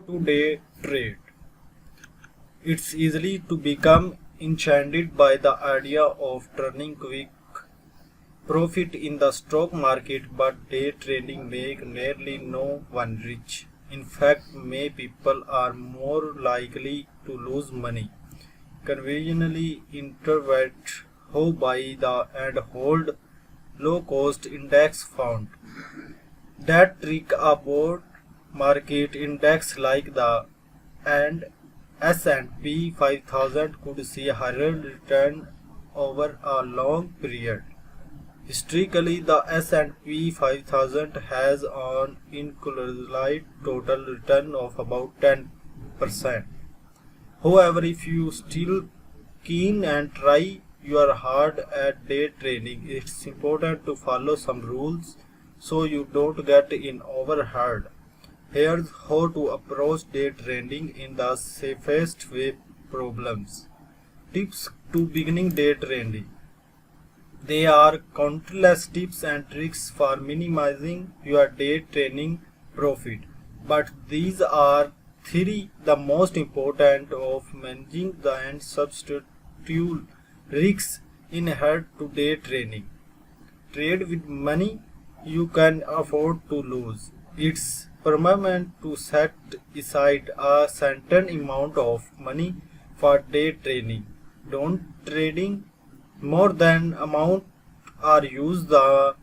to day trade. It's easy to become enchanted by the idea of turning quick profit in the stock market, but day trading makes nearly no one rich. In fact, many people are more likely to lose money. Conveniently introvert who buy the and hold low cost index fund that trick about market index like the and S&P 5000 could see higher return over a long period. Historically, the S&P 5000 has an increased total return of about 10%. However, if you still keen and try your hard at day trading, it's important to follow some rules so you don't get in overheard. Here's how to approach day trading in the safest way. Problems. Tips to beginning day trading. There are countless tips and tricks for minimizing your day trading profit, but these are three the most important of managing the and substitute risks inherent to day trading. Trade with money you can afford to lose. It's paramount to set aside a certain amount of money for day trading. Don't trading more than amount or use the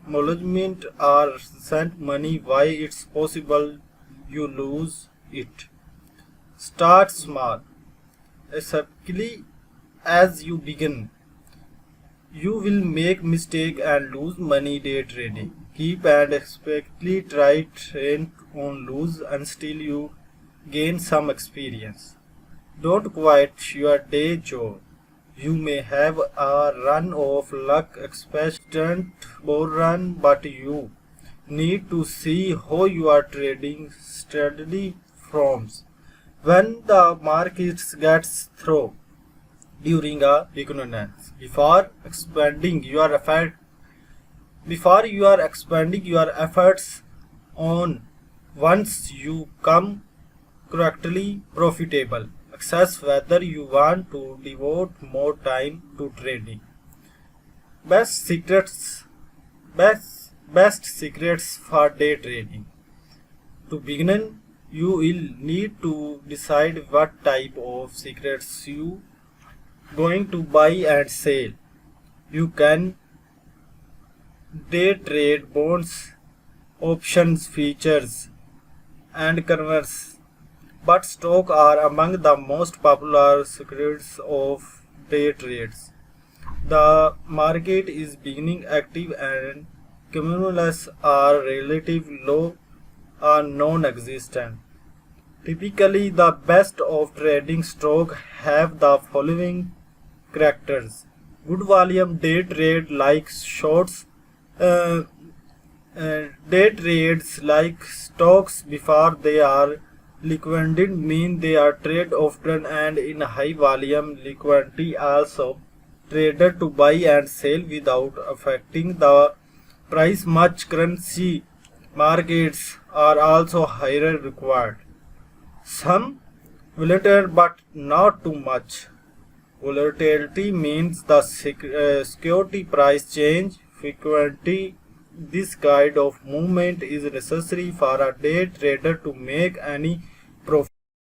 management or sent money why it's possible you lose it. Start small. Especially as you begin, you will make mistake and lose money day trading. Keep and expectedly try train on lose until you gain some experience. Don't quit your day job. You may have a run of luck expectant bull run, but you need to see how your trading strategy forms when the market gets through during a economics. Before you are expanding your efforts on once you come correctly profitable. Assess whether you want to devote more time to trading. Best secrets best secrets for day trading. To begin, you will need to decide what type of secrets you going to buy and sell. You can day trade bonds, options, futures, and converse, but stock are among the most popular securities of day trades. The market is beginning active and cumulus are relatively low or non-existent. Typically, the best of trading stock have the following characters. Good volume day trade like shorts, uh, day trades like stocks before they are liquidated mean they are traded often and in high volume. Liquidity also traded to buy and sell without affecting the price much. Currency markets are also higher required. Some volatility but not too much. Volatility means the security price change frequently. This kind of movement is necessary for a day trader to make any profit.